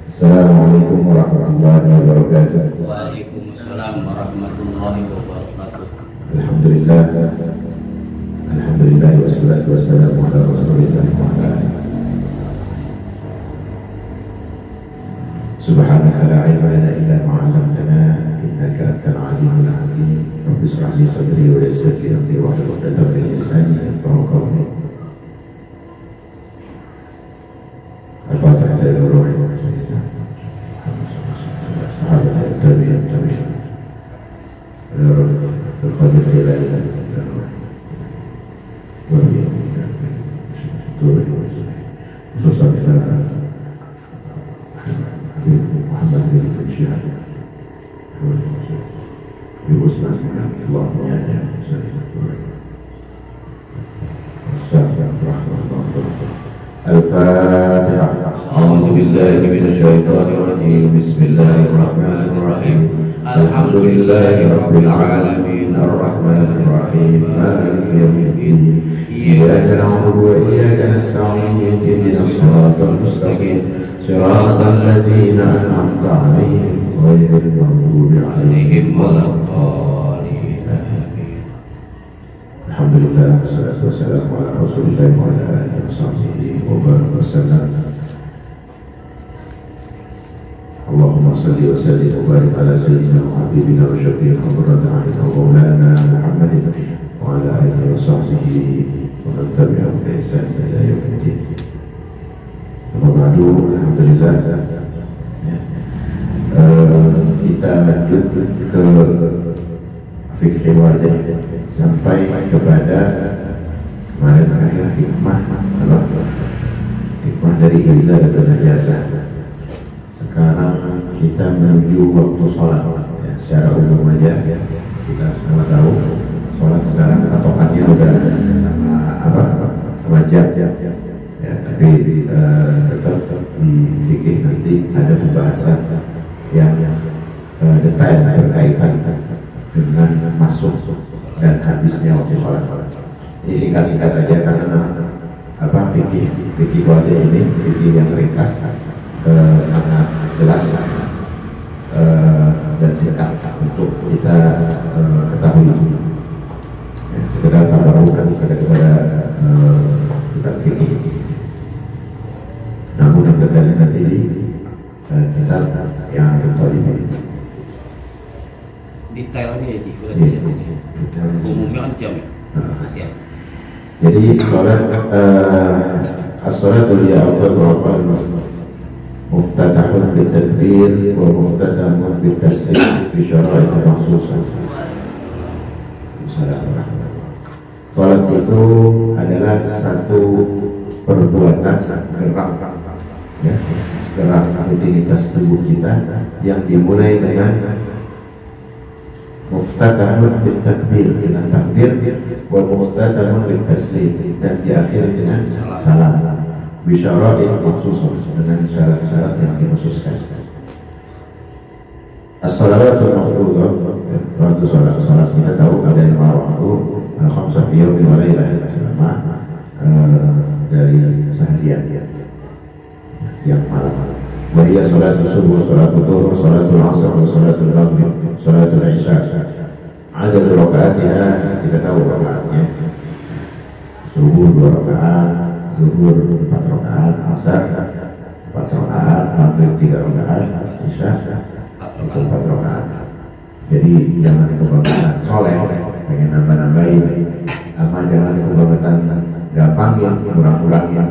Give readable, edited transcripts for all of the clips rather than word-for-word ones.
Assalamualaikum warahmatullahi wabarakatuh. Waalaikumsalam warahmatullahi wabarakatuh. Alhamdulillah, alhamdulillah wassalatu wassalamu ala Rasulillah wa ala alihi. Subhanaka la ilma lana illa ma 'allamtana innaka antal alimul hakim. Rabbi shrah li sadri wa yassir li amri wahlul 'uqdatam min lisani yafqahu qawli. Al-Fatihah ila ruhi wa sayyidina sahabat tabi'in tabi'in ila ruhi al-qadir ila ila wa bihi wa khususan Muhammad bin Syihab Ibu Usman Allahumma ya Al-Fatihah. A'udzu billahi minasyaitonir rajim. Bismillahirrahmanirrahim. Alhamdulillahi rabbil alamin arrahmanir rahim maliki yaumiddin. Iyyaka na'budu wa iyyaka nasta'in ihdinas siratal mustaqim siratal ladzina an'amta 'alaihim ghairil maghdubi 'alaihim waladdallin. Alhamdulillah, wassalatu wassalamu ala Rasulillah wa ala alihi wasahbihi wa baraka wasallam. Allahumma salli wa sallim wa barik ala sayyidina wa habibina wa syafi'ina wa qurrati a'yunina wa maulana Muhammadin wa ala alihi wa sahbihi wa man tabi'ahum bi ihsan ila yaumiddin. Amma ba'du, alhamdulillah, kita lanjut ke fikih wadah sampai kepada kemarin terakhir hikmah dari Iza dan Najasa. Sekarang kita menuju waktu sholat ya, secara umum aja kita semua tahu sholat sekarang patokannya udah sama jam ya, tapi tetap di fikih nanti ada pembahasan yang detail berkaitan dengan masuk dan habisnya waktu sholat. Ini singkat-singkat saja karena fikih wadah ini fikih yang ringkas, sangat jelas dan singkat untuk kita ketahui. Sekedar tabarukan kepada kitab fikih. Namun yang detailnya nanti di kitab yang tertolong. Detailnya ya, umumnya kan jam ya. Jadi sholat as-sholatu hiya afdalu af'al muftatahun bitakbir wa muftatamun bitaslim bi syara'it makhsusah. Sholat itu adalah satu perbuatan gerak ya, gerak rutinitas tubuh kita yang dimulai dengan muftatahun bitakbir dengan takbir wa muftatamun bitaslim dan diakhiri dengan salam bisyara'in maksusah dengan syarat-syarat yang dikhususkan. As-shalawatul mafruḍah, waktu sholat kita tahu ada yang waktu al-khamsah fi yawmin wa lailah dari seharian siang malam. Wa hiya sholatus subuh, sholatul dhuhr, sholatul 'ashr, sholatul maghrib, sholatul isya. Adad rakaatnya kita tahu rakaatnya. Subuh 2 rakaat, zuhur 4 rakaat, asar 4 rakaat, maghrib 3 rakaat, isya 4 rakaat. Jadi jangan kebangetan soleh, pengen nambah-nambahin, sama jangan kebangetan gampangin, kurang-kurangin.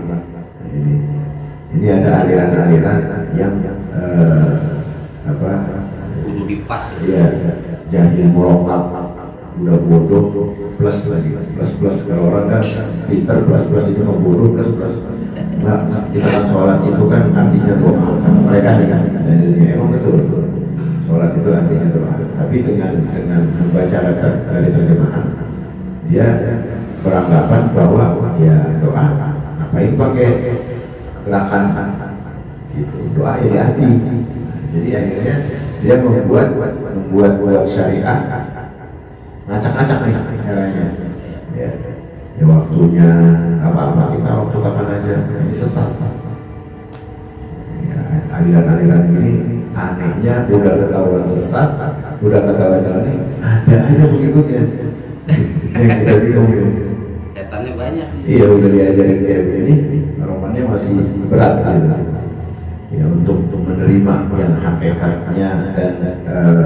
Ini ada aliran-aliran yang kudu dipas ya, jahil murokab, udah bodoh plus lagi, plus kalau orang kan pinter plus itu bodoh plus. Nah, kita kan sholat itu kan artinya doa, kata mereka nih kan, dan ini emang betul. Sholat itu artinya doa, tapi dengan membaca tadi terjemahan, dia beranggapan bahwa ya doa, ngapain pakai gerakan gitu, doa ya di hati. Jadi akhirnya dia membuat syariah ngacak-ngacak nih caranya ya waktunya apa kita waktu kapan aja ini sesat ya. aliran-aliran ini anehnya udah ketahuan sesat, udah ketahuan aneh, ada aja pengikutnya. Yang kita bingung ini. Setannya banyak. Iya, udah diajarin kayak begini, romannya masih berat gitu. Ya, untuk menerima yang hakikatnya dan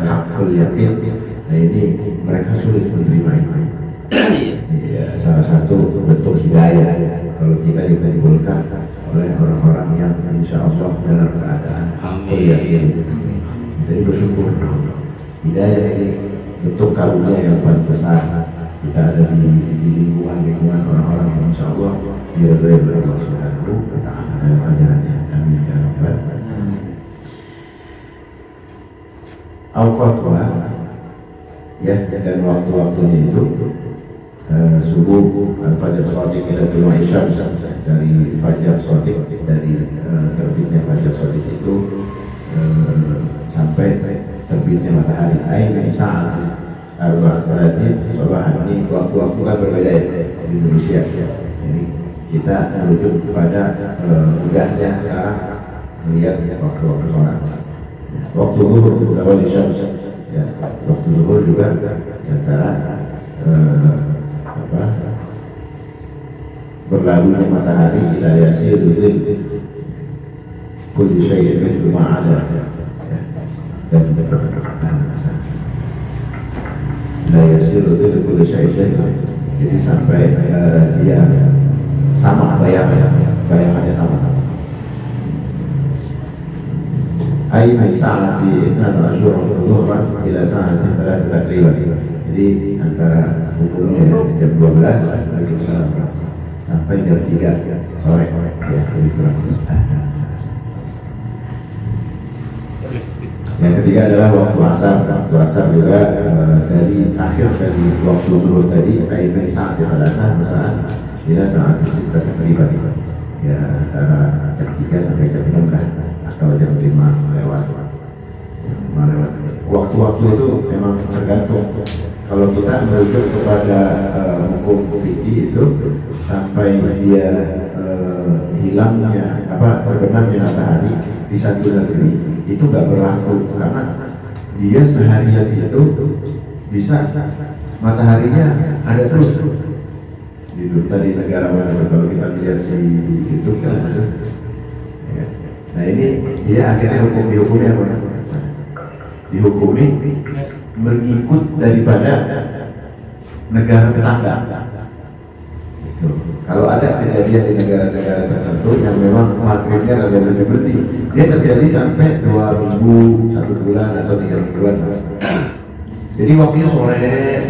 hakul yakin. Nah ini mereka sulit menerima itu. Ya, salah satu bentuk hidayah ya, kalau kita dikumpulkan oleh orang-orang yang insya Allah dalam keadaan hakul yakin. Jadi bersyukur. Hidayah ini bentuk karunia yang paling besar. Kita ada di lingkungan orang-orang yang insya Allah diridhoi oleh Allah Subhanahu wa Ta'ala dalam ajarannya. Amin ya rabbal alamin. Awqatwa ya, dan waktu-waktunya itu subuh, al-fajr shadiq ila tulu'i syams, dari fajar shadiq, dari terbitnya fajar shadiq itu sampai terbitnya matahari. Aina saat arba'at salatin sabahan. Ini waktu-waktu kan berbeda ya di Indonesia. Jadi kita merujuk kepada mudahnya sekarang melihat waktu-waktu sholat. Waktu zuhur zawal syams ya, waktu zuhur juga antara berlalunya matahari ila yasir dzil kulli syai'in mithlu ma 'ala dan la yasir dzil kulli syai'in, jadi sampai dia sama bayangannya sama-sama. Ai min sa'ati 12 dhuhran ila sa'ati 3 takriban. Jadi antara hukumnya jam 12 sampai jam 3 sore ya, lebih kurang. Yang ketiga adalah waktu asar. Waktu asar juga dari akhir dari waktu zuhur tadi, ai min sa'ati 3 misalnya ila sa'ati 6 takriban. Ya antara jam 3 sampai jam 6 atau jam 5 melewat. Waktu-waktu itu memang tergantung. Kalau kita merujuk kepada hukum fikih itu sampai dia hilangnya terbenamnya matahari di satu negeri itu nggak berlaku, karena dia seharian itu bisa mataharinya ada terus. Gitu tadi negara mana kalau kita lihat di YouTube kan ada. Nah ini dia akhirnya dihukumnya apa? Dihukumi mengikut daripada negara tetangga. Gitu. Kalau ada kejadian di negara-negara tertentu yang memang maghribnya nggak boleh berhenti, dia terjadi sampai 2 minggu, 1 bulan atau 3 mingguan. Jadi waktunya sore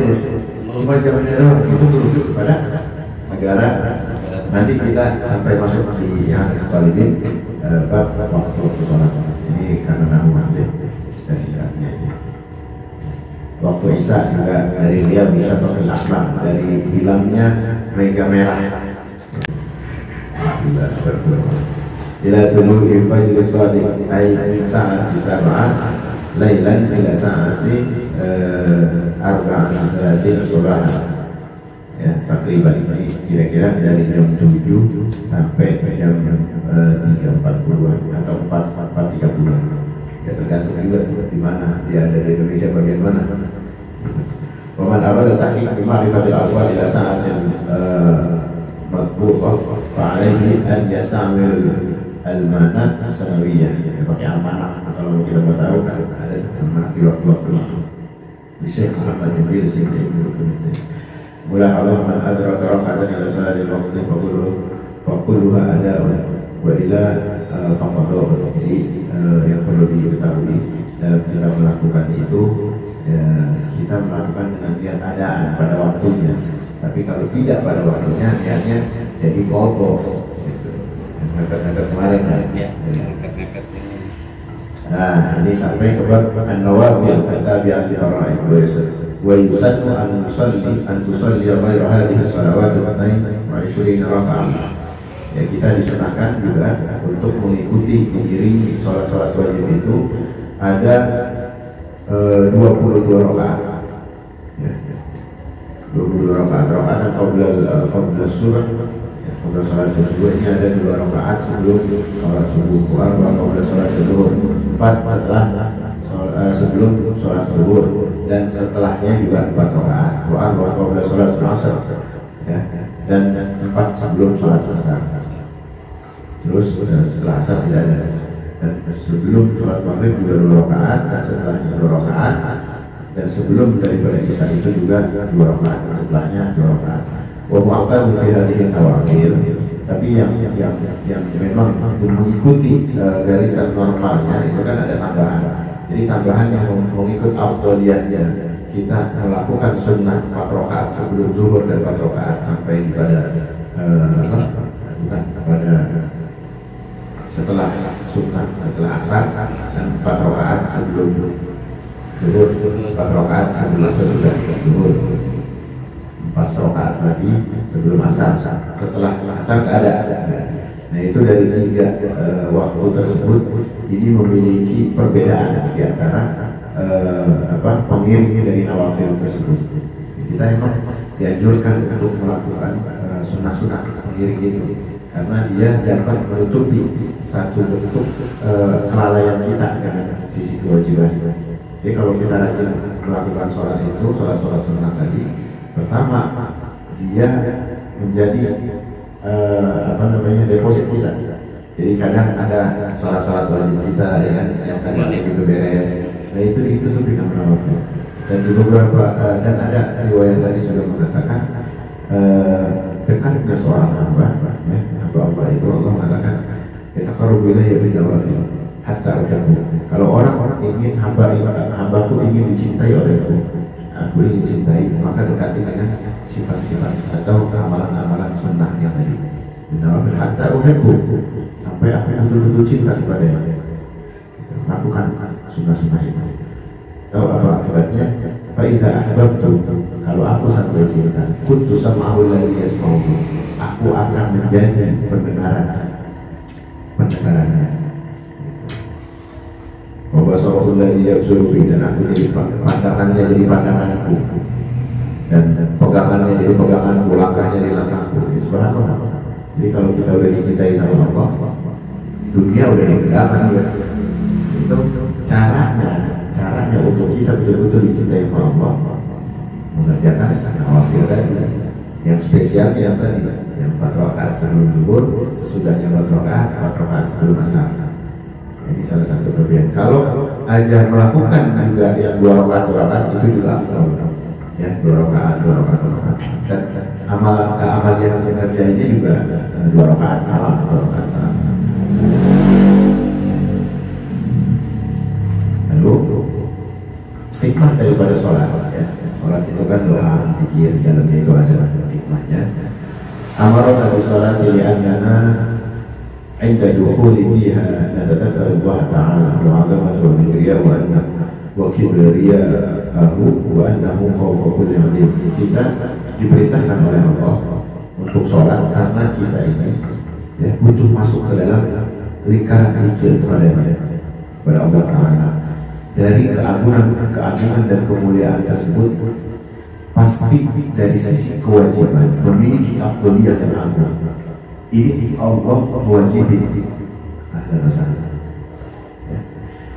terus, cuma jamnya doang. Itu merujuk kepada negara. Nanti kita sampai masuk di yang Talibin waktu sholat. Ini karena nahu mati kita singkatnya. Waktu Isya juga dari dia bisa sampai akbar, dari hilangnya mega merah. Ila tulu'i fajr shadiq ay min sa'ati 7 lailan ila sa'ati 4:30 subahan. Ya, takriban ini kira-kira dari jam 7 sampai jam 3.40 atau 4.30. Ya tergantung juga di mana dia ada, di Indonesia bagian mana. Waman arada tahqiq bi ma'rifatil aqwal ila sa'atin matbu'ah fa'alaihi an yastamil al-manat as-sanawiyah. Pakai amanah kalau kita mau tahu kan ada amanah di waktu-waktu itu. Syekh Muhammad bin Sa'id mulai Allah man adraka raka'atan ila salatil waqti faquluha ada'un wa ila faqaduh. Jadi yang perlu diketahui dalam kita melakukan itu ya, kita melakukan dengan niat adaan pada waktunya. Tapi kalau tidak pada waktunya, niatnya jadi kotor gitu. Yang ngangkat-ngangkat kemarin kan ya. Nah ini sampai ke bab an-nawafil tabi'an li fara'id wa yusannu an tusalli ghayra hadhihi as-salawat 22 raka'ah. Ya kita disunahkan juga untuk mengikuti mengiringi sholat-sholat wajib itu ada 22 rakaat. Ya, 22 rakaat. Rakaat qabla subuh. Qabla sholat subuh ini ada 2 rakaat sebelum sholat subuh. Qabla sholat subuh 4 sebelum sholat zuhur, dan setelahnya juga 4 rakaat. Wa qabla sholat asar, ya, dan 4 sebelum sholat asar. Terus setelah asar tidak ada, dan sebelum sholat maghrib juga 2 rakaat, dan setelahnya 2 rakaat, dan sebelum daripada isya itu juga 2 rakaat, setelahnya 2 rakaat. Wa mu'aqqad fi hadhihi nawafil, tapi yang memang mengikuti garisan normalnya itu kan ada tambahan. Jadi tambahan yang mengikut afdoliyahnya, kita melakukan sunnah 4 rakaat sebelum zuhur dan 4 rakaat sampai pada setelah sunnah, setelah asar, dan 4 rakaat sebelum zuhur, 4 rakaat sebelum sesudah zuhur, 4 rakaat lagi sebelum asar. Setelah asar nggak ada. Nah itu dari 3 waktu tersebut ini memiliki perbedaan di antara pengiring dari nawafil tersebut. Kita emang dianjurkan untuk melakukan sunnah-sunnah pengiring itu karena dia dapat menutupi satu bentuk kelalaian kita dengan sisi kewajiban. Jadi kalau kita rajin melakukan sholat itu, sholat sunnah tadi, pertama dia menjadi deposit kita. Jadi kadang ada sholat wajib kita yang kadang begitu beres, nah itu ditutupi dengan nawafil. Dan di beberapa dan ada riwayat tadi sudah mengatakan dekatnya seorang hamba Allah itu, Allah mengatakan yataqarrabu ilayya bin nawafil hatta uhibbu. Kalau orang ingin hambaku ingin dicintai olehku, aku ingin dicintai, maka dekati dengan sifat-sifat atau amalan-amalan sunnah yang tadi. Nawafil hatta uhibbu, sampai aku betul-betul cinta kepadanya. Lakukan sunnah-sunnah itu. Tahu apa akibatnya? Fa idza ahbabtu, kalau aku sampai cinta, kuntu sam'ahu alladhi yasma'u, aku akan menjadi pendengarannya. Wa basarahu alladhi yabsuru bihi, dan aku jadi pandangannya, jadi pandanganku, dan pegangannya jadi peganganku, langkahnya jadi langkahku. Subhanallah. Jadi kalau kita udah dicintai sama Allah, dunia udah yang pegangan. Itu caranya untuk kita betul-betul dicintai sama Allah, mengerjakan nawafil tadi, yang spesial yang tadi, yang 4 rakaat sebelum zuhur, sesudahnya 4 rakaat sebelum asar. Ini salah satu kelebihan. Kalau aja melakukan juga yang 2 rakaat itu juga afdal, ya, 2 rakaat. Dan amal yang bekerja ini juga 2 rakaat salah. Lalu hikmah daripada sholat, ya. Sholat itu kan doa, zikir, dalamnya itu ada hikmahnya. Amarona bisolat li'annana inda dukhuli fiha natadakkaru Allah ta'ala wa'azamatu wa mikriyah wa kibriya'ahu wa annahu fawqa kulli alim. Kita diperintahkan oleh Allah untuk sholat karena kita ini, ya, butuh masuk ke dalam lingkaran zikir kepada Allah Ta'ala. Dari keagungan dan kemuliaan tersebut pasti dari sisi kewajiban memiliki afdoliyah yang agung. Ini Allah mewajibkan ada masalah.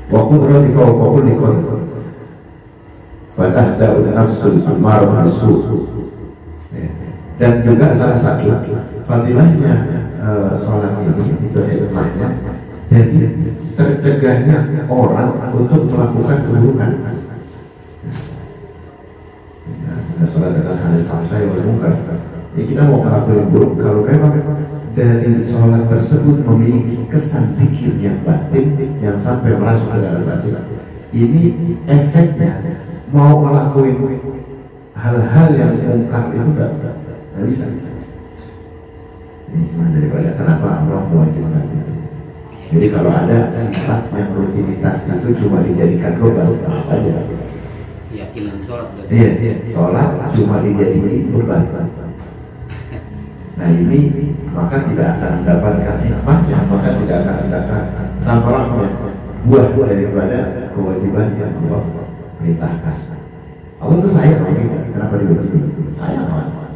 Wa qudrati fawqa kulli qadr fatahda'u nafsul amarah bisu'. Dan juga salah satu fadilahnya sholat ini itu hikmahnya, jadi tercegahnya orang untuk melakukan keburukan. Nah, sholat adalah hal fahsya wal munkar. Jadi kita mau melakukan buruk kalau memang dari sholat tersebut memiliki kesan zikir yang batin yang sampai masuk ke dalam batin. Ini efeknya mau melakukan hal-hal yang munkar itu nggak bisa. Hikmah daripada kenapa Allah mewajibkan itu. Jadi kalau ada sifat yang rutinitas itu cuma dijadikan beban, apa aja? Keyakinan sholat. Iya, sholat cuma dijadikan beban. Nah ini maka tidak akan mendapatkan hikmahnya, maka tidak akan mendapatkan samarahnya, buah daripada kewajiban yang Allah perintahkan. Allah itu sayang sama kita, kenapa diwajibkan? Sayang sama.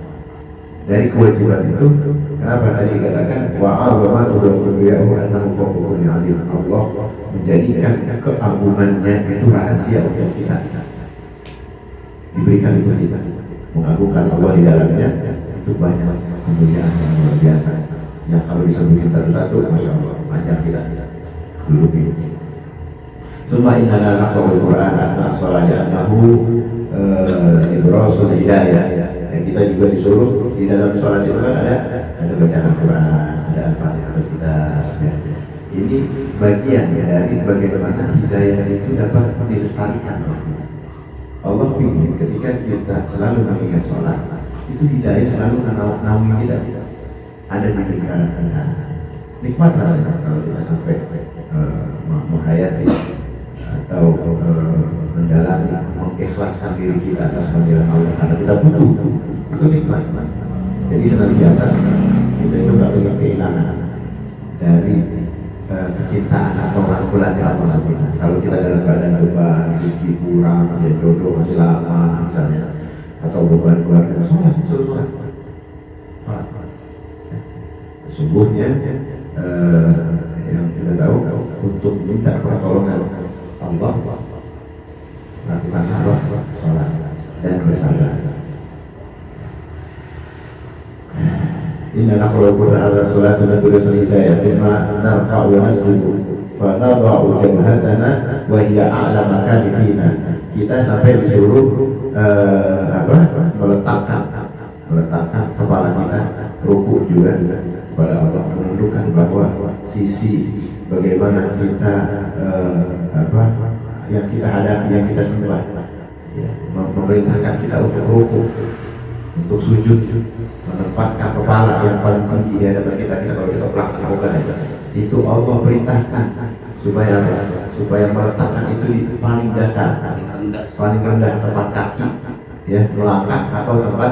dari kewajiban itu. Kenapa tadi dikatakan wa'azamatu wa kibriya'u annahu fawqa kulli 'alim. Allah menjadikan keagungannya itu rahasia untuk kita, diberikan itu kita mengagungkan Allah di dalamnya. Itu banyak kemuliaan yang luar biasa yang kalau disebutin satu-satu, masya Allah panjang kita dulu ini. Suma inna naqra'ul Qur'an anna as-salata annahu ibrasul hidayah. Dan kita juga disuruh di dalam sholat itu kan ada bacaan Quran, ada Al-Fatihah kita. Ya. Ini bagian ya dari bagaimana hidayah itu dapat dilestarikan. Allah ingin ketika kita selalu mengingat sholat, itu hidayah selalu naungi kita. Ada di lingkaran kita. Nikmat rasanya kalau kita sampai menghayati atau mendalami, mengikhlaskan diri kita atas panggilan Allah karena kita butuh. Itu nikmat. Jadi senantiasa kita itu nggak punya kehilangan dari kecintaan atau rangkulannya Allah kita. Kalau kita dalam keadaan beban, rezeki kurang, ya jodoh masih lama misalnya, atau beban keluarga, sholat. Sesungguhnya yang kita tahu untuk minta pertolongan Allah, lakukanlah sholat dan bersabar. Inna naqra'ul Qur'ana ala salatina birasul hidayah imma narka'u wa nasjudu fa nadha'u jabhatana wa hiya a'la makani fina. Kita sampai disuruh meletakkan kepala kita rukuk juga kepada Allah, menunjukkan bahwa sisi bagaimana kita yang kita hadapi, yang kita sembah, ya, memerintahkan kita untuk rukuk, untuk sujud, menempatkan kepala yang paling tinggi di hadapan kita. Kalau kita pelakkan moga itu Allah perintahkan supaya supaya meletakkan itu di paling dasar, paling rendah tempat kaki, ya, melangkah atau tempat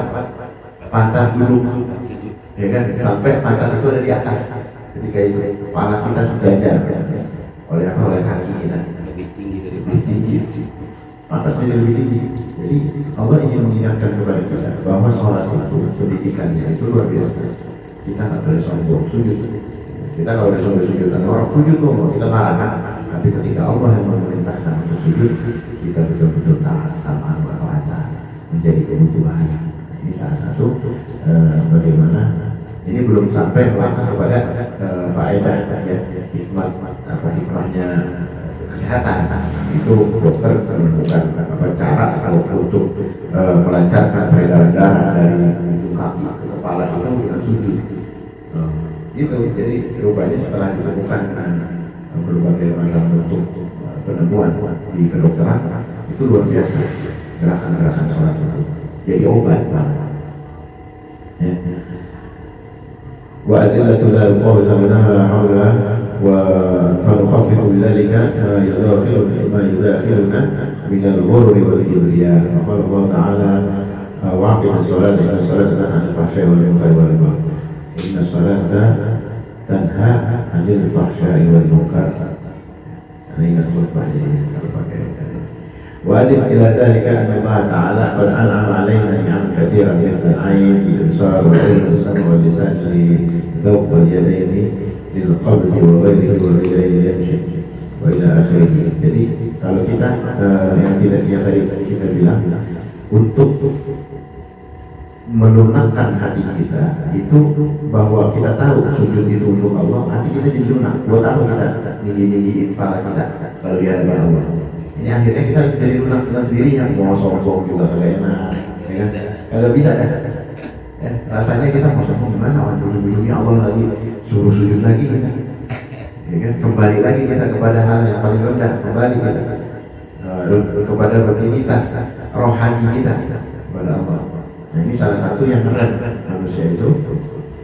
pantat duduk, ya kan, sampai pantat itu ada di atas. Ketika itu kepala kita sejajar, ya, oleh kaki kita lebih tinggi, pantatnya lebih tinggi. Jadi Allah ingin mengingatkan kepada kita bahwa sholat itu pendidikannya itu luar biasa. Kita nggak boleh sombong sujud. Kita kalau udah sombong sujud, orang sujud kok kita marah kan. Tapi ketika Allah yang memerintahkan untuk sujud, kita betul-betul taat sama Allah, menjadi kebutuhan. Ini salah satu bagaimana ini belum sampai melangkah kepada faedah, ya, hikmahnya kesehatan. Itu dokter menemukan cara untuk melancarkan peredaran darah dari ujung kaki ke kepala itu dengan sujud. Itu jadi rupanya setelah ditemukan berbagai macam bentuk penemuan di kedokteran, itu luar biasa gerakan-gerakan sholat itu jadi obat banget. Ya. Wa adillatul qawl la hawla wa fanukhaffifu bidzalika ma yudakhiluna min al-ghururi wal kibriya. Qala Allah Ta'ala wa'aqim as-salata inna as-salata tanha 'anil fahsya'i wal munkari wal baghi. Inna as-salata tanha 'anil fahsya'i wal munkar. Ini ingat khutbah jadi kalau pakai. وأضف إلى ذلك أن الله تعالى قد أنعم علينا نعما كثيرة مثل العين بالإبصار والعين والسمع واللسان للذوق واليدين للقبض وغيره والرجلين ليمشي وإلى آخره. Jadi kalau kita yang tadi kita bilang untuk melunakkan hati kita itu bahwa kita tahu sujud itu untuk Allah, hati kita jadi lunak. Buat apa kita tinggi-tinggiin kepala kita kalau di hadapan Allah? Ini akhirnya kita jadi lunak dengan sendirinya, mau sombong juga kagak enak, ya kan? Kagak bisa kan? Ya, rasanya kita mau sombong gimana? Orang ujung-ujungnya Allah lagi suruh sujud lagi kita, ya kan? Kembali lagi kita kepada hal yang paling rendah, kembali kita kepada rutinitas rohani kita kepada Allah. Nah ini salah satu yang keren manusia itu,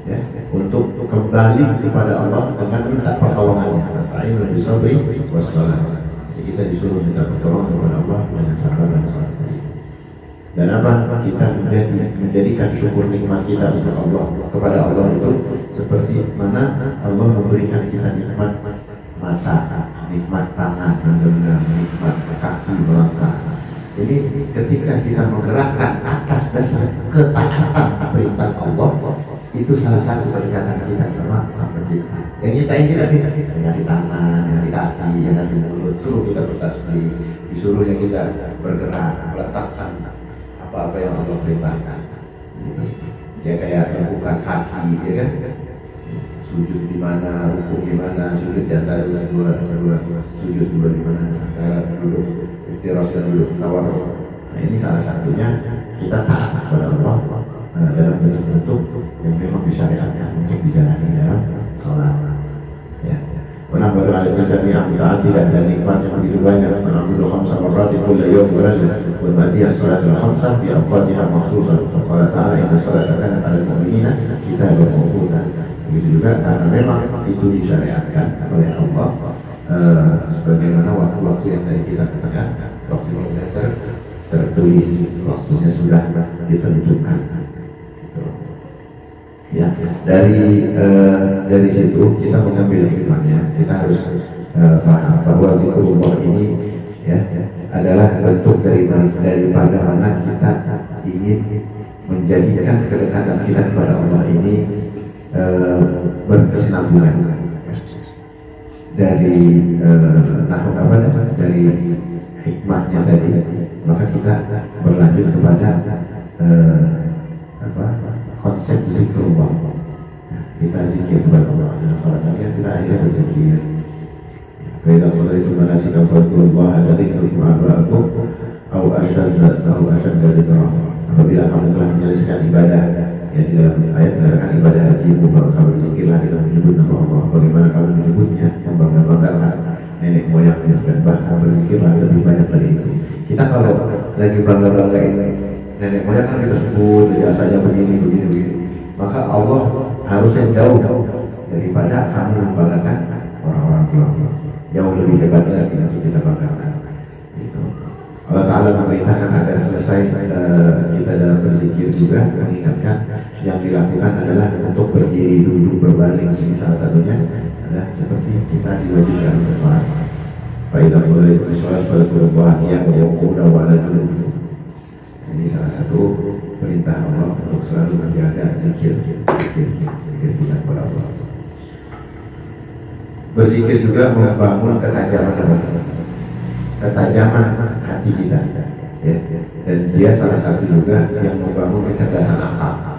ya, untuk kembali kepada Allah dengan minta pertolongannya. Nasta'inu bis-sabri was-salah. Kita disuruh minta pertolongan kepada Allah dengan sabar dan salat. Dan apa? Kita menjadikan syukur nikmat kita untuk Allah, kepada Allah itu seperti mana Allah memberikan kita nikmat mata, nikmat tangan menggenggam, nikmat kaki melangkah. Jadi ketika kita menggerakkan atas dasar ketaatan perintah Allah, itu salah satu kedekatan kita sama Sang Pencipta. Yang kita yang ngasih tangan, yang ngasih kaki, yang ngasih mulut, suruh kita bertasbih, disuruhnya kita bergerak, meletakkan apa-apa yang Allah perintahkan. Ya kayak lakukan kaki, ya kan? Sujud di mana, rukuk di mana, sujud di antara dua sujud dua di mana, antara duduk istirahat dan duduk tawar. Nah ini salah satunya kita taat kepada Allah dalam bentuk-bentuk yang memang disyariatkan untuk dijalani dalam sholat. Ya. Pernah berada di jami'ah taat tidak dan nikmat yang begitu banyak. Mengambil khamsah marrati kulla yawm wa laylah wa madiyah salatul khamsah fi awqatiha makhsusah. Qala ta'ala inna salata kanat 'alal mu'minina kitaban mawquta. Begitu juga karena memang itu disyariatkan oleh Allah sebagaimana waktu-waktu yang tadi kita katakan, waktu-waktu yang tertulis, waktunya sudah ditentukan. Ya, dari situ kita mengambil hikmahnya. Kita harus paham bahwa zikrullah ini ya adalah bentuk daripada mana kita ingin menjadikan kedekatan kita kepada Allah ini berkesinambungan. Dari dari hikmahnya tadi, maka kita berlanjut kepada konsep zikrullah. Kita zikir kepada Allah dengan salat kalian, kita akhirnya berzikir. Faidah Allah itu manasik al-fatulullah al-dzikru ma'aba'akum au asyadda dzikrah. Apabila kamu telah menyelesaikan ibadah, ya di dalam ayat mengatakan ibadah haji, baru kamu berzikirlah kita menyebut nama Allah. Bagaimana kamu menyebutnya, membangga-banggakan nenek moyangnya, dan bahkan berzikirlah lebih banyak dari itu. Kita kalau lagi bangga-banggain nenek moyang kan kita sebut jasanya begini. Maka Allah harusnya jauh daripada kamu membanggakan orang-orang tua. Jauh lebih hebat lagi untuk kita banggakan. Gitu. Allah Ta'ala memerintahkan agar selesai kita dalam berzikir juga mengingatkan yang dilakukan adalah untuk berdiri, duduk, berbaring. Ini salah satunya adalah seperti kita diwajibkan untuk sholat. Faidah mulai sholat pada perubahan yang udah wala dulu. Ini salah satu perintah Allah untuk selalu menjaga zikir kita kepada Allah. Berzikir juga membangun ketajaman hati kita, ya. Dan dia salah satu juga yang membangun kecerdasan akal.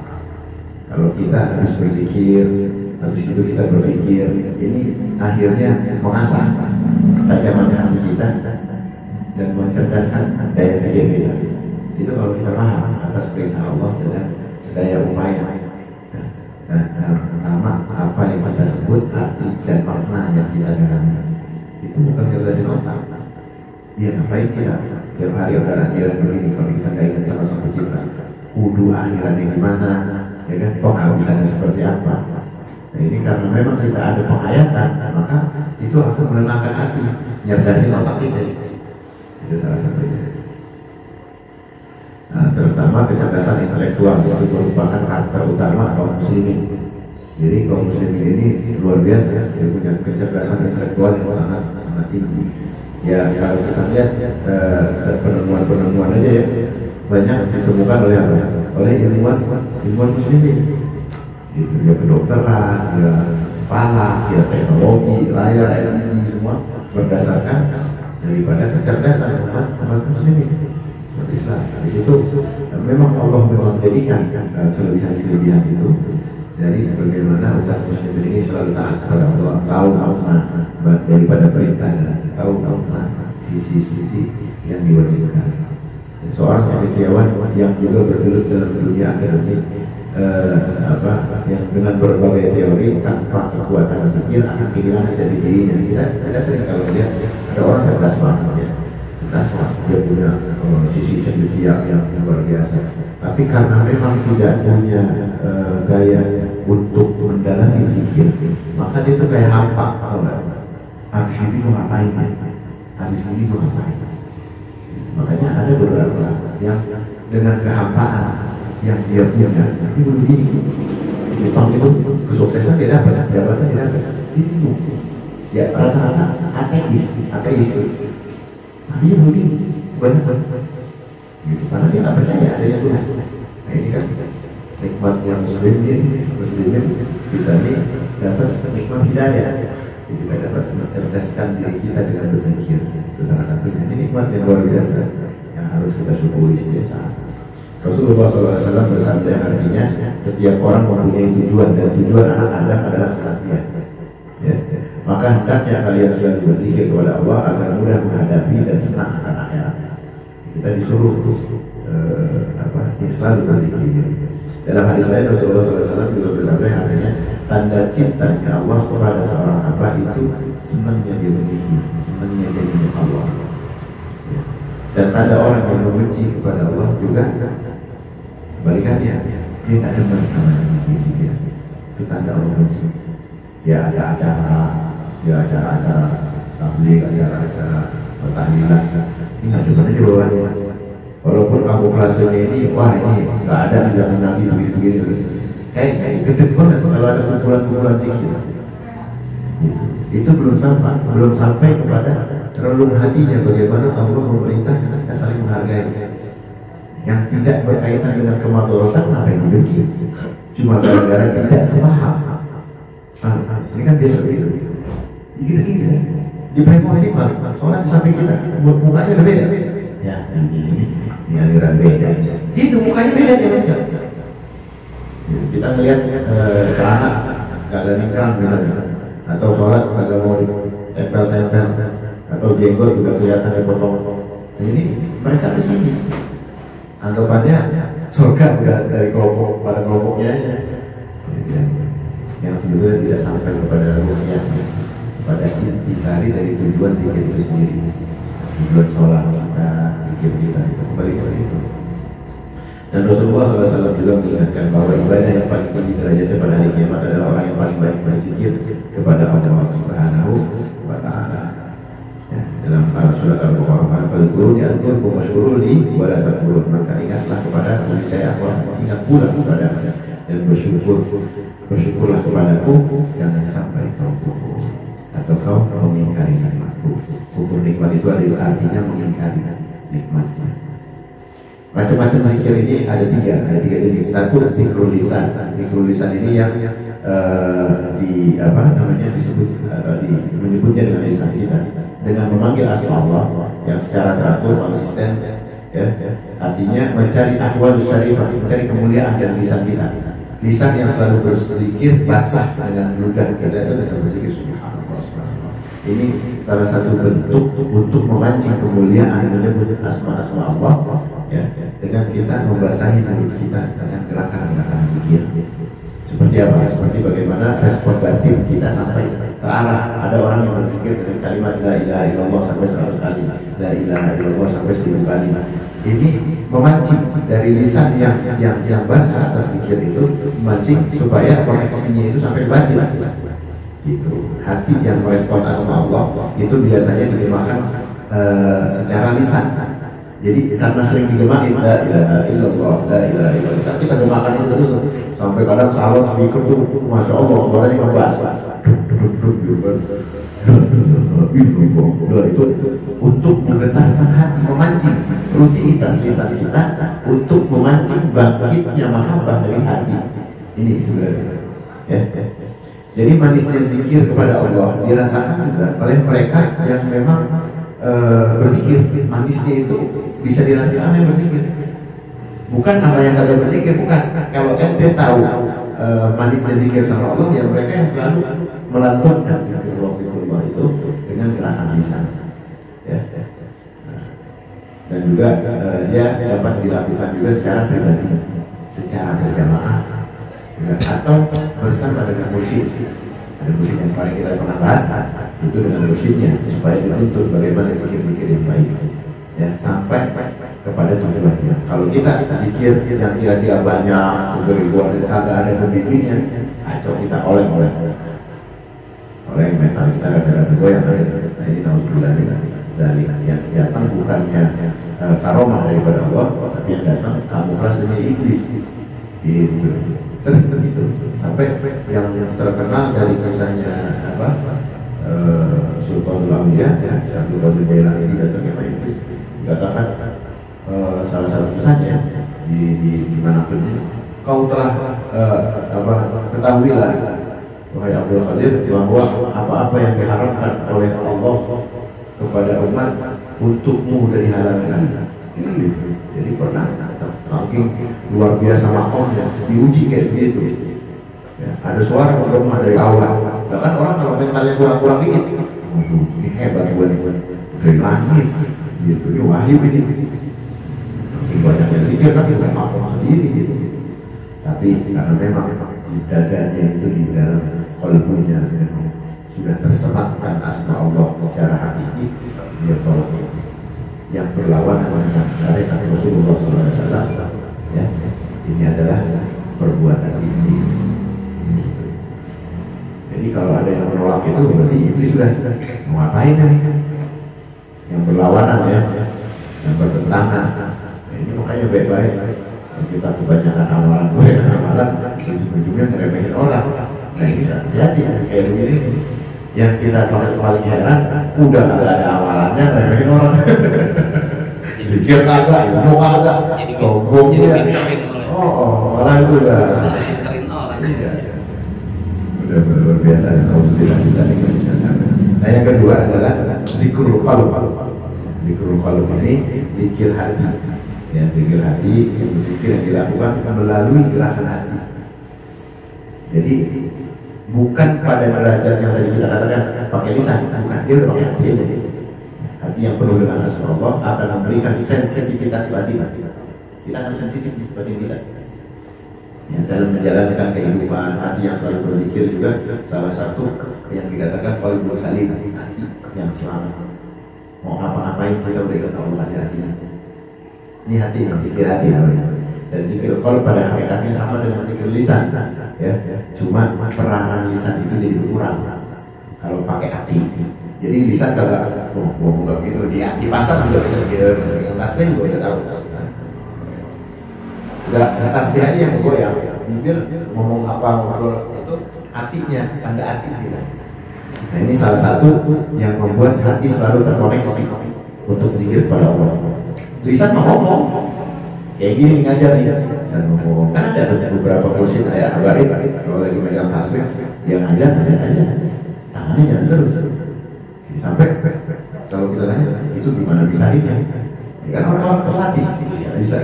Kalau kita habis berzikir, habis itu kita berpikir, ini akhirnya mengasah ketajaman hati kita dan mencerdaskan daya pikir kita. Itu kalau kita paham atas perintah Allah dengan sedaya upaya. Pertama, apa yang kita sebut arti dan makna yang kita dalami itu bukan cerdasin otak. Iya, ngapain kita tiap hari ada akhiran begini kalau kita nggak ingat sama Sang Pencipta? Kudu akhirannya gimana? Ya kan, penghabisannya seperti apa? Nah ini karena memang kita ada penghayatan, maka itu akan menenangkan hati, nyerdasin otak kita. Itu salah satunya. Nah, terutama kecerdasan intelektual itu merupakan karakter utama kaum muslimin. Jadi kaum muslimin ini luar biasa, dia punya kecerdasan intelektual yang sangat tinggi. Ya kalau kita lihat penemuan aja ya banyak ditemukan oleh apa? Oleh ilmuwan muslimin. Itu dia kedokteran, dia falak, dia teknologi, layar, LED semua berdasarkan daripada kecerdasan umat muslimin. Islam. Di situ memang Allah menjadikan kelebihan-kelebihan itu dari bagaimana umat muslim ini selalu taat kepada Allah, tahu makna daripada perintah dan tahu makna sisi-sisi yang diwajibkan. Seorang cendekiawan yang juga bergelut dalam dunia akademik yang dengan berbagai teori tanpa kekuatan zikir akan kehilangan jati dirinya. Kita sering kalau lihat ada orang cerdas banget, dia punya sisi cendekia yang luar biasa, tapi karena memang tidak punya gaya untuk mendalami zikir, maka dia tuh kayak hampa. Habis ini mau ngapain? Habis ini mau ngapain? Makanya ada beberapa yang dengan kehampaan yang dia punya, tapi belum di Jepang itu kesuksesan dia dapat, jabatan dia dapat, itu ya rata-rata ateis. Dia belum banyak gitu, karena dia nggak percaya adanya Tuhan. Nah ini kan nikmatnya muslimin kita ini dapat nikmat hidayah. Kita dapat mencerdaskan diri kita dengan berzikir. Itu salah satunya. Ini nikmat yang luar biasa yang harus kita syukuri setiap saat. Rasulullah SAW bersabda yang artinya setiap orang mempunyai tujuan, dan tujuan anak Adam adalah kematian. Ya. Maka hendaknya kalian selalu berzikir kepada Allah agar mudah menghadapi dan senang akan akhirat. Kita disuruh selalu berzikir. Dalam hadis lain Rasulullah SAW juga bersabda yang artinya tanda cintanya Allah kepada seorang hamba itu senangnya dia berzikir, senangnya dia ingat Allah. Ya. Dan tanda orang yang membenci kepada Allah juga kebalikannya, dia nggak dengar namanya zikir. Itu tanda Allah benci. Ya ada acara tabligh, acara tahlilan, ini nggak dengar aja bawahnya. Walaupun kamuflasenya ini, wah ini nggak ada di zaman Nabi begini. Kayak gede banget kalau ada kumpulan zikir. Itu belum sampai kepada relung hatinya bagaimana Allah memerintahkan kita saling menghargai. Yang tidak berkaitan dengan kemadharatan apa yang dibenci? Cuma gara-gara tidak sepaham. Ini kan biasa. Gini. Di promosi soalnya di samping kita mukanya udah beda. Ya, ini aliran beda. Itu mukanya beda dia. Kita melihat celana nggak ada ningkrang misalnya, atau sholat nggak mau tempel, atau jenggot juga kelihatan dipotong. Ini mereka pesimis. Anggapannya surga udah dari kelompok pada kelompoknya yang sebetulnya tidak sampai kepada ruhnya, pada intisari dari tujuan zikir itu sendiri. Tujuan sholat kita, zikir kita kembali ke situ. Dan Rasulullah SAW juga mengingatkan bahwa ibadah yang paling tinggi derajatnya pada hari kiamat adalah orang yang paling banyak berzikir kepada Allah Subhanahu wa Ta'ala. Ya, dalam surat Al-Baqarah, "Fadhkuruni adhkurkum washkuruni wa la takfurun." Maka ingatlah kepada aku, saya ingat pula kepada dan bersyukurlah kepadaku, jangan sampai kau kufur atau kau mengingkari nikmatku. Kufur nikmat itu adalah artinya mengingkari nikmatnya. Macam-macam zikir ini ada tiga jenis. Satu zikrul lisan. Zikrul lisan ini yang menyebutnya dengan lisan kita, dengan memanggil asma Allah yang secara teratur, konsisten, ya. Artinya mencari ahwal syarifah, mencari kemuliaan dan lisan kita. Lisan yang selalu berzikir basah dengan ludah kita itu dengan berzikir subhanallah. Ini salah satu bentuk untuk memancing kemuliaan, menyebut asma-asma Allah, ya, dengan kita membasahi mulut kita dengan gerakan-gerakan zikir. Seperti apa? Seperti bagaimana respon batin kita sampai terarah. Ada orang yang berzikir dengan kalimat la ilaha illallah sampai 100 kali, la ilaha illallah sampai 1000 kali. Ini memancing dari lisan yang basah atas zikir itu, memancing supaya koneksinya itu sampai batin. Gitu. Hati yang merespon asma Allah itu biasanya diterjemahkan secara lisan. Jadi karena sering digemakin la ilaha illallah, la ilaha illallah, kan kita gemakan itu terus sampai kadang salon speaker tuh, masya Allah suaranya ngebas. Itu untuk menggetarkan hati, memancing rutinitas lisan kita untuk memancing bangkitnya mahabbah dari hati. Ini sebenarnya. Ya. Jadi manisnya zikir kepada Allah dirasakan juga oleh mereka yang memang berzikir. Manisnya itu bisa dirasakan yang berzikir. Bukan nama yang kagak berzikir, bukan. Kalau ente tahu manisnya zikir sama Allah, ya mereka yang selalu melantunkan zikrullah itu dengan gerakan lisan. Ya. Dan juga dia dapat dilakukan juga secara pribadi, secara berjamaah, atau bersama dengan musyid. Ada musyid yang kemarin kita pernah bahas, itu dengan musyidnya supaya dituntut bagaimana zikir-zikir yang baik, ya, sampai kepada tujuannya. Kalau kita zikir yang kira-kira banyak beribuan dan kagak ada pembimbingnya, acau kita oleh mental kita rada-rada goyang. Nah ini nauzubillah yang datang bukannya karomah daripada Allah, tapi yang datang kamuflasenya iblis. Gitu. Sering itu sampai yang terkenal dari kisahnya Sultanul Auliya, ya, Syaikhul Qadir Jailani ini datangnya Pak Iblis, dikatakan salah satu kisahnya di mana pun kau telah ketahuilah wahai Abdul Qadir bahwa apa-apa yang diharapkan oleh Allah kepada umat untukmu dari halangan. Jadi pernah saking luar biasa makomnya diuji kayak begitu. Ya, ada suara bergema dari awal. Bahkan orang kalau mentalnya kurang-kurang dikit, ini hebat gue nih, dari langit, gitu. Ini wahyu ini. Saking banyaknya zikir kan kita makom sendiri gitu. Tapi karena memang di dadanya itu di dalam qalbunya memang sudah tersematkan asma Allah secara hakiki, dia tolak yang berlawanan dengan syariat Rasulullah SAW. Ya, ini adalah perbuatan iblis. Jadi kalau ada yang menolak itu berarti iblis sudah mau ngapain nih? Yang berlawanan ya, yang bertentangan. Nah, ini makanya baik-baik. Kita kebanyakan amalan, ujung-ujungnya ngeremehin orang. Nah ini hati-hati kayak begini. Yang kita paling heran, udah gak ada amalannya ngeremehin orang. Zikir kagak, ilmu kagak, sombong dia. Malah itu udah. Udah luar biasa. Nah yang kedua adalah zikrul qalb. Zikrul qalb ini zikir hati. Ya, zikir hati itu zikir yang dilakukan melalui gerakan hati. Jadi bukan pada derajat yang tadi kita katakan pakai lisan, bukan, dia udah pakai hati aja. Hati yang penuh dengan asma Allah akan memberikan sensitivitas batin. Kita akan sensitif di batin kita. Ya, dalam menjalankan kehidupan hati yang selalu berzikir juga salah satu yang dikatakan qalbul salim, hati yang selamat. Mau apa-apain kita udah ikut Allah aja hatinya. Ini hati yang zikir hati namanya. Dan zikir qalb pada hakikatnya sama dengan zikir lisan, ya. Cuma peranan lisan itu jadi berkurang kalau pakai hati. Jadi lisan kagak ngomong begitu, di pasar juga kita dengan tasbih juga kita tahu. Udah tasbih aja yang goyang, bibir ngomong apa ngobrol itu hatinya, tanda hati kita. Nah ini salah satu yang membuat hati selalu terkoneksi untuk zikir pada Allah. Lisan mau ngomong kayak gini ngajar nih, jangan ngomong. Kan ada beberapa kursi kayak Abaib kalau lagi megang tasbih, dia ngajar aja, tangannya jangan terus. Sampai kalau kita nanya itu gimana bisa ini? Ya kan orang-orang terlatih, ya bisa.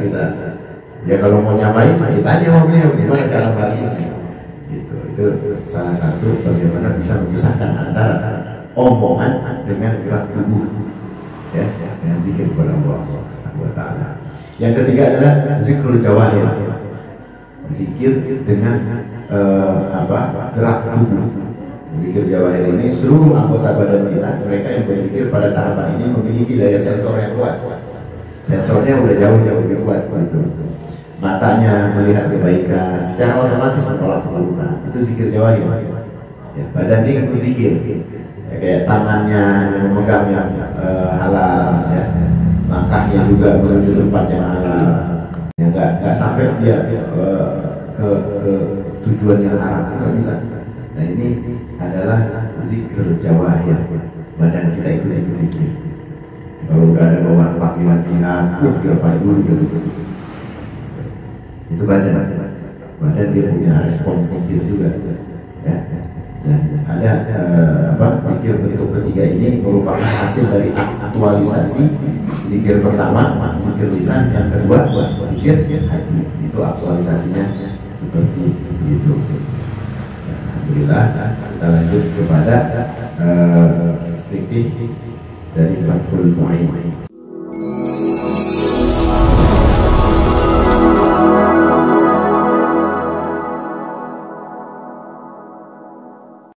Ya kalau mau nyamain, ya tanya sama beliau gimana cara melatihnya. Gitu. Itu salah satu bagaimana bisa memisahkan antara omongan dengan gerak tubuh, ya, dengan zikir kepada Allah. Yang ketiga adalah zikrul jawahir, zikir dengan gerak tubuh. Zikir jawahir ini seluruh anggota badan kita, mereka yang berzikir pada tahapan ini memiliki daya sensor yang kuat. Sensornya udah jauh lebih kuat gitu. Matanya melihat kebaikan, secara otomatis menolak keburukan. Itu zikir jawahir. Ya, badan ini kan berzikir, ya, kayak tangannya yang memegang yang halal, ya. Langkahnya juga menuju tempat yang halal, ya, nggak sampai dia ke tujuan yang haram, nggak bisa. Nah ini adalah zikr jawahir, badan kita itu yang berzikir. Kalau udah ada bawaan panggilan jihad, dia paling dulu gitu. Itu badan dia punya respon zikir juga, ya. Dan ada zikir bentuk ketiga ini merupakan hasil dari aktualisasi zikir pertama, zikir lisan, yang kedua zikir hati. Itu aktualisasinya seperti itu. Alhamdulillah, kita lanjut kepada fikih dari Fathul Mu'in.